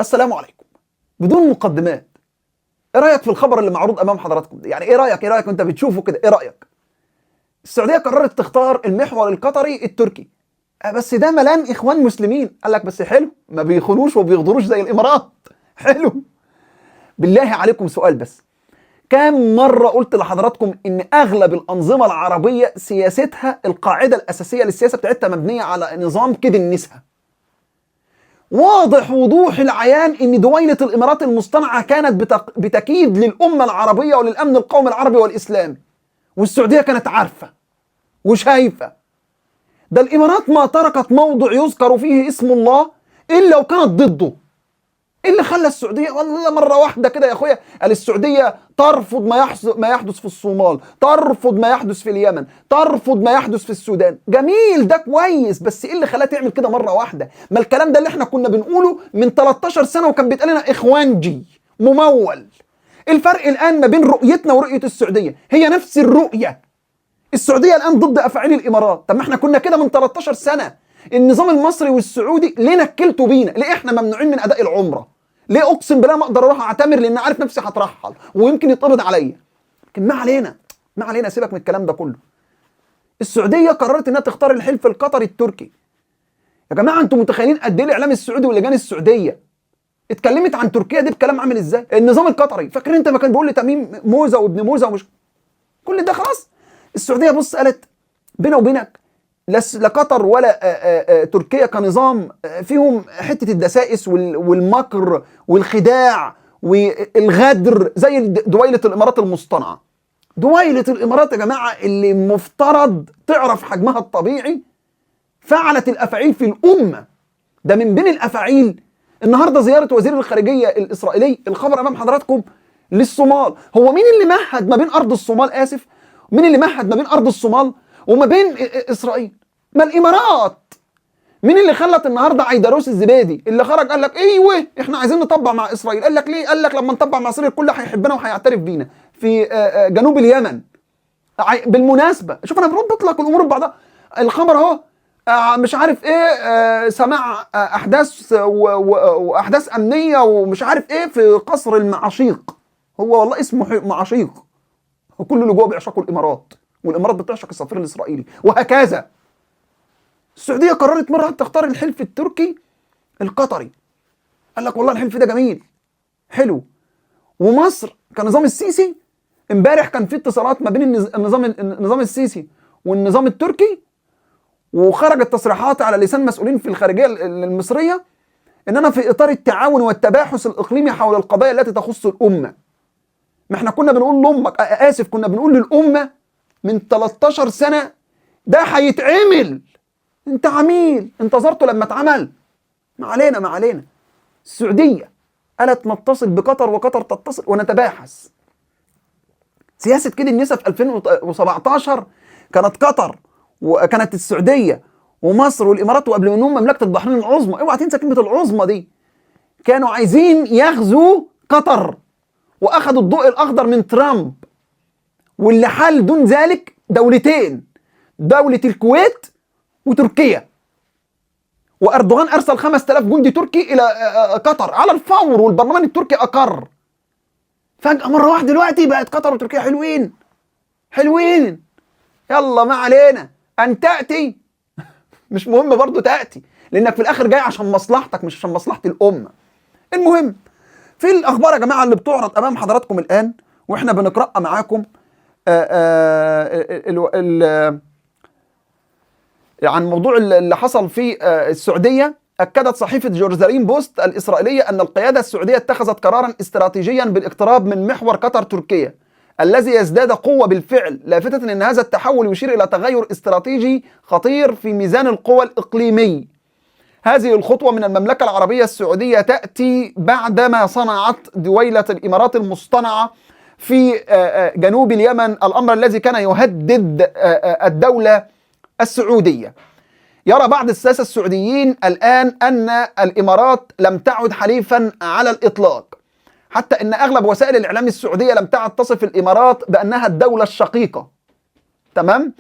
السلام عليكم. بدون مقدمات، ايه رايك في الخبر اللي معروض امام حضراتكم ده؟ يعني ايه رايك وانت بتشوفه كده؟ ايه رايك؟ السعوديه قررت تختار المحور القطري التركي. بس ده ملان اخوان مسلمين. قال لك بس حلو، ما بيخونوش وبيغدروش زي الامارات. حلو. بالله عليكم سؤال بس، كم مرة قلت لحضراتكم إن أغلب الأنظمة العربية سياستها القاعدة الأساسية للسياسة بتاعتها مبنية على نظام كده النساء. واضح وضوح العيان إن دويلة الإمارات المصطنعة كانت بتكيد للأمة العربية وللأمن القومي العربي والإسلامي، والسعودية كانت عارفة وشايفة. ده الإمارات ما تركت موضع يذكر فيه اسم الله إلا وكانت ضده. ايه اللي خلى السعوديه والله مره واحده كده يا اخويا؟ قال السعوديه ترفض ما يحدث في الصومال، ترفض ما يحدث في اليمن، ترفض ما يحدث في السودان. جميل، ده كويس، بس ايه اللي خلاها تعمل كده مره واحده؟ ما الكلام ده اللي احنا كنا بنقوله من 13 سنه وكان بيتقال لنا اخوانجي ممول. الفرق الان ما بين رؤيتنا ورؤيه السعوديه هي نفس الرؤيه. السعوديه الان ضد افاعيل الامارات. طب ما احنا كنا كده من 13 سنه. النظام المصري والسعودي ليه نكلتوا بينا؟ ليه احنا ممنوعين من اداء العمره؟ ليه اقسم بالله ما اقدر اروح اعتمر لان عارف نفسي هترحل ويمكن يتقبض عليا؟ لكن ما علينا، سيبك من الكلام ده كله. السعوديه قررت انها تختار الحلف القطري التركي. يا جماعه انتم متخيلين قد ايه الاعلام السعودي واللجان السعوديه اتكلمت عن تركيا دي بكلام عامل ازاي؟ النظام القطري، فاكرين انت ما كان بيقول لتميم موزه وابن موزه ومش كل ده خلاص؟ السعوديه بص قالت بينه وبينك لا قطر ولا تركيا كنظام فيهم حته الدسائس والمكر والخداع والغدر زي دويله الامارات المصطنعه. دويله الامارات يا جماعه اللي مفترض تعرف حجمها الطبيعي فعلت الافاعيل في الامه. ده من بين الافاعيل النهارده زياره وزير الخارجيه الاسرائيلي، الخبر امام حضراتكم، للصومال. هو مين اللي مهد ما بين ارض الصومال؟ مين اللي مهد ما بين ارض الصومال وما بين اسرائيل؟ ما الامارات. مين اللي خلت النهارده عيدروس الزبادي اللي خرج قال لك ايوه احنا عايزين نطبع مع اسرائيل؟ قال لك ليه؟ قال لك لما نطبع مع اسرائيل الكل هيحبنا وهيعترف بينا في جنوب اليمن. بالمناسبه شوف انا بربط لك الامور ببعضها. الخبر اهو، مش عارف ايه، سماع احداث واحداث امنيه ومش عارف ايه في قصر المعاشيق. هو والله اسمه معاشيق، وكل اللي جوه بيعشقوا الامارات والامارات بتعشق السفير الاسرائيلي وهكذا. السعوديه قررت مره تختار الحلف التركي القطري. قال لك والله الحلف ده جميل حلو. ومصر كنظام السيسي امبارح كان في اتصالات ما بين النظام السيسي والنظام التركي، وخرجت تصريحات على لسان مسؤولين في الخارجيه المصريه اننا في اطار التعاون والتباحث الاقليمي حول القضايا التي تخص الامه. ما احنا كنا بنقول لامك، كنا بنقول للامه من 13 سنه ده هيتعمل. انت عميل انتظرته لما اتعمل. ما علينا. السعوديه قالت نتصل بقطر وقطر تتصل ونتباحث. سياسه كده النساء في 2017 كانت قطر وكانت السعوديه ومصر والامارات وقبل منهم مملكه البحرين العظمى. اوعى تنسى كلمه العظمى دي. كانوا عايزين يغزوا قطر واخذوا الضوء الاخضر من ترامب، واللي حل دون ذلك دولتين، دوله الكويت وتركيا. واردوغان ارسل 5000 جندي تركي الى قطر على الفور، والبرلمان التركي اقر. فجاه مره واحده دلوقتي بقت قطر وتركيا حلوين. يلا ما علينا ان تاتي، مش مهم برضو تاتي، لانك في الاخر جاي عشان مصلحتك مش عشان مصلحه الامه. المهم في الاخبار يا جماعه اللي بتعرض امام حضراتكم الان واحنا بنقراها معاكم عن موضوع اللي حصل في السعوديه. اكدت صحيفه جورزالين بوست الاسرائيليه ان القياده السعوديه اتخذت قرارا استراتيجيا بالاقتراب من محور قطر تركيا الذي يزداد قوه بالفعل، لافته ان هذا التحول يشير الى تغير استراتيجي خطير في ميزان القوى الاقليمي. هذه الخطوة من المملكة العربية السعودية تأتي بعدما صنعت دويلة الإمارات المصطنعة في جنوب اليمن الأمر الذي كان يهدد الدولة السعودية. يرى بعض الساسة السعوديين الآن أن الإمارات لم تعد حليفا على الإطلاق، حتى أن أغلب وسائل الإعلام السعودية لم تعد تصف الإمارات بأنها الدولة الشقيقة. تمام؟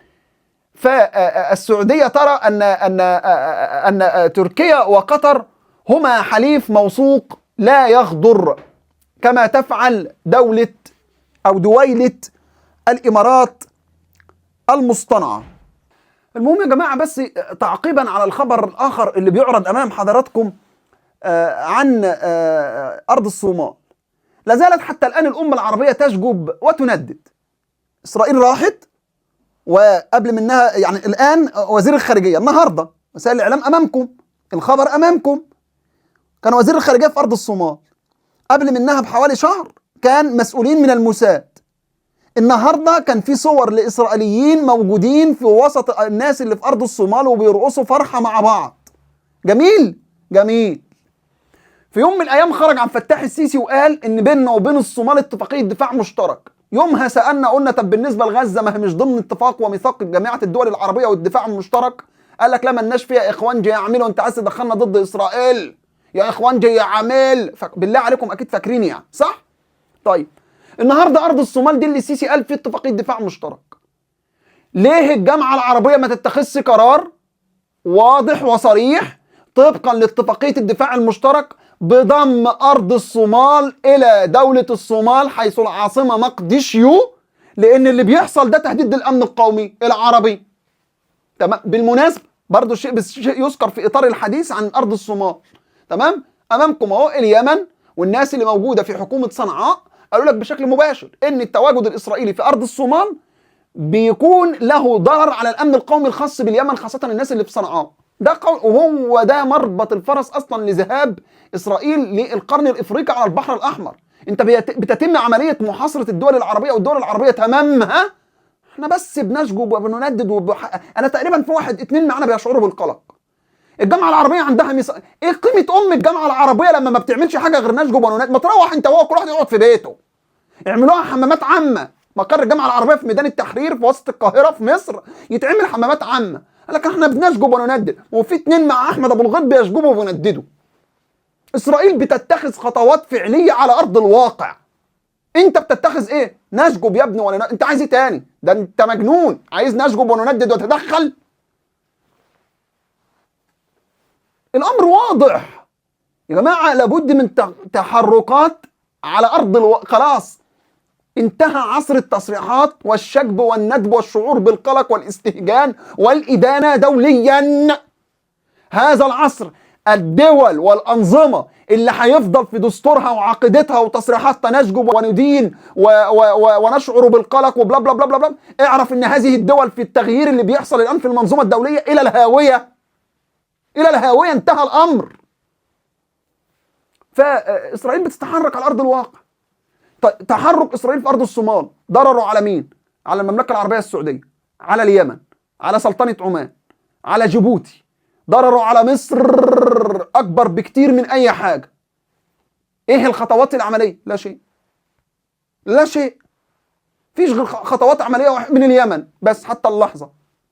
فالسعودية ترى أن تركيا وقطر هما حليف موثوق لا يغدر كما تفعل دولة أو دويلة الإمارات المصطنعة. المهم يا جماعة، بس تعقيبا على الخبر الآخر اللي بيعرض أمام حضراتكم عن أرض الصومال، لا زالت حتى الآن الأمة العربية تشجب وتندد. إسرائيل راحت، وقبل منها يعني الآن وزير الخارجية النهاردة، وسائل الإعلام أمامكم، الخبر أمامكم، كان وزير الخارجية في أرض الصومال. قبل منها بحوالي شهر كان مسؤولين من الموساد. النهاردة كان في صور لإسرائيليين موجودين في وسط الناس اللي في أرض الصومال وبيرقصوا فرحة مع بعض. جميل جميل. في يوم من الأيام خرج عبد الفتاح السيسي وقال إن بيننا وبين الصومال اتفاقية دفاع مشترك. يومها سألنا قلنا طب بالنسبة لغزة ما هي مش ضمن اتفاق وميثاق جامعة الدول العربية والدفاع المشترك؟ قال لك لا مالناش فيها يا إخوانجي يا عميل، وأنت عايز تدخلنا ضد إسرائيل يا إخوانجي يا عميل. بالله عليكم أكيد فاكرين يعني، صح؟ طيب النهارده أرض الصومال دي اللي السيسي قال فيه اتفاقية دفاع مشترك، ليه الجامعة العربية ما تتخذش قرار واضح وصريح طبقا لاتفاقية الدفاع المشترك بضم أرض الصومال إلى دولة الصومال حيث العاصمة مقديشيو؟ لأن اللي بيحصل ده تهديد للأمن القومي العربي. تمام. بالمناسبة برضو شيء يذكر في إطار الحديث عن أرض الصومال. تمام. أمامكم أهو اليمن والناس اللي موجودة في حكومة صنعاء قالوا لك بشكل مباشر إن التواجد الإسرائيلي في أرض الصومال بيكون له ضرر على الأمن القومي الخاص باليمن، خاصة الناس اللي في صنعاء. ده وهو ده مربط الفرس أصلا لذهاب إسرائيل للقرن الإفريقي على البحر الأحمر. أنت بتتم عملية محاصرة الدول العربية، والدول العربية تمامها احنا بس بنشجب وبنندد أنا تقريبا في واحد اتنين معانا بيشعروا بالقلق. الجامعة العربية عندها ايه قيمة الجامعة العربية لما ما بتعملش حاجة غير نشجب وندد؟ ما تروح انت وهو كل واحد يقعد في بيته. اعملوها حمامات عامة. مقر الجامعة العربية في ميدان التحرير في وسط القاهرة في مصر يتعمل حمامات عامة. قال لك احنا بنشجب ونندد، وفي اتنين مع احمد ابو الغيط بيشجبوا وبينددوا. اسرائيل بتتخذ خطوات فعلية على ارض الواقع. انت بتتخذ ايه؟ نشجب يا ابني ولا انت عايز ايه تاني؟ ده انت مجنون، عايز نشجب ونندد وتدخل؟ الامر واضح يا جماعة، لابد من تحركات على ارض خلاص انتهى عصر التصريحات والشجب والندب والشعور بالقلق والاستهجان والإدانة دوليا. هذا العصر الدول والأنظمة اللي هيفضل في دستورها وعقيدتها وتصريحاتها نشجب وندين ونشعر بالقلق وبلا بلا بلا بلا، اعرف ان هذه الدول في التغيير اللي بيحصل الآن في المنظومة الدولية إلى الهاوية. إلى الهاوية، انتهى الأمر. فإسرائيل بتتحرك على أرض الواقع. تحرك إسرائيل في أرض الصومال ضرره على مين؟ على المملكة العربية السعودية، على اليمن، على سلطنة عمان، على جيبوتي. ضرره على مصر أكبر بكتير من أي حاجة. إيه الخطوات العملية؟ لا شيء. لا شيء. فيش غير خطوات عملية من اليمن بس حتى اللحظة.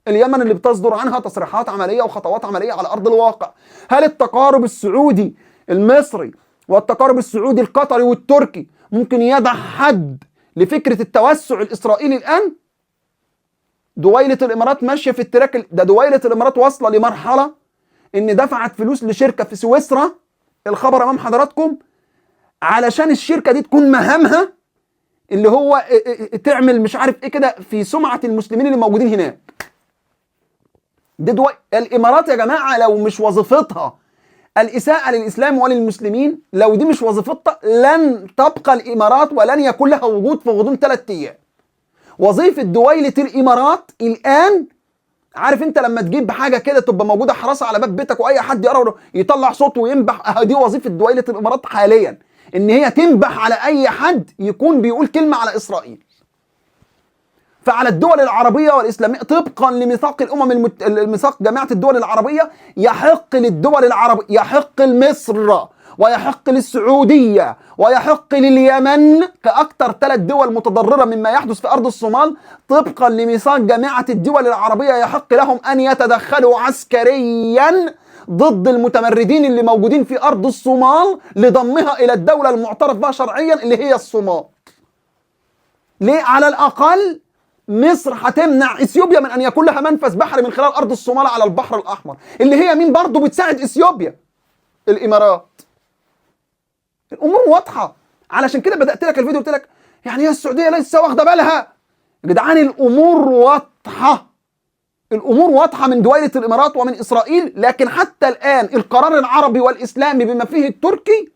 اليمن اللي بتصدر عنها تصريحات عملية وخطوات عملية على أرض الواقع. هل التقارب السعودي المصري والتقارب السعودي القطري والتركي ممكن يضع حد لفكرة التوسع الإسرائيلي الآن؟ دويلة الإمارات ماشية في التراك ده. دويلة الإمارات واصلة لمرحلة إن دفعت فلوس لشركة في سويسرا، الخبر أمام حضراتكم، علشان الشركة دي تكون مهامها اللي هو تعمل مش عارف إيه كده في سمعة المسلمين اللي موجودين هناك. دي الإمارات يا جماعة لو مش وظيفتها الإساءة للإسلام وللمسلمين، لو دي مش وظيفتها لن تبقى الإمارات ولن يكون لها وجود في غضون 3 أيام. وظيفة دويلة الإمارات الآن، عارف أنت لما تجيب حاجة كده تبقى موجودة حراسة على باب بيتك وأي حد يقرأ يطلع صوت وينبح، دي وظيفة دويلة الإمارات حاليا، إن هي تنبح على أي حد يكون بيقول كلمة على إسرائيل. فعلى الدول العربية والإسلامية طبقا لميثاق ميثاق جامعة الدول العربية يحق للدول العربية، يحق لمصر ويحق للسعودية ويحق لليمن كأكثر 3 دول متضررة مما يحدث في أرض الصومال، طبقا لميثاق جامعة الدول العربية يحق لهم أن يتدخلوا عسكريا ضد المتمردين اللي موجودين في أرض الصومال لضمها إلى الدولة المعترف بها شرعيا اللي هي الصومال. ليه؟ على الأقل مصر هتمنع اثيوبيا من ان يكون لها منفذ بحري من خلال ارض الصومال على البحر الاحمر، اللي هي مين برضه بتساعد اثيوبيا؟ الامارات. الامور واضحه. علشان كده بدات لك الفيديو قلت لك يعني هي السعوديه لسه واخده بالها؟ يا جدعان الامور واضحه، الامور واضحه من دويله الامارات ومن اسرائيل. لكن حتى الان القرار العربي والاسلامي بما فيه التركي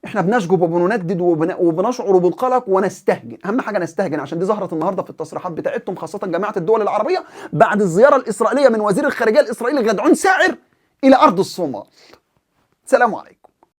احنا بنشجب وبنندد وبنشعر بالقلق ونستهجن. اهم حاجه نستهجن، عشان دي ظهرت النهارده في التصريحات بتاعتهم خاصه جماعه الدول العربيه بعد الزياره الاسرائيليه من وزير الخارجيه الاسرائيلي غدعون ساعر الى ارض الصومال. سلام عليكم.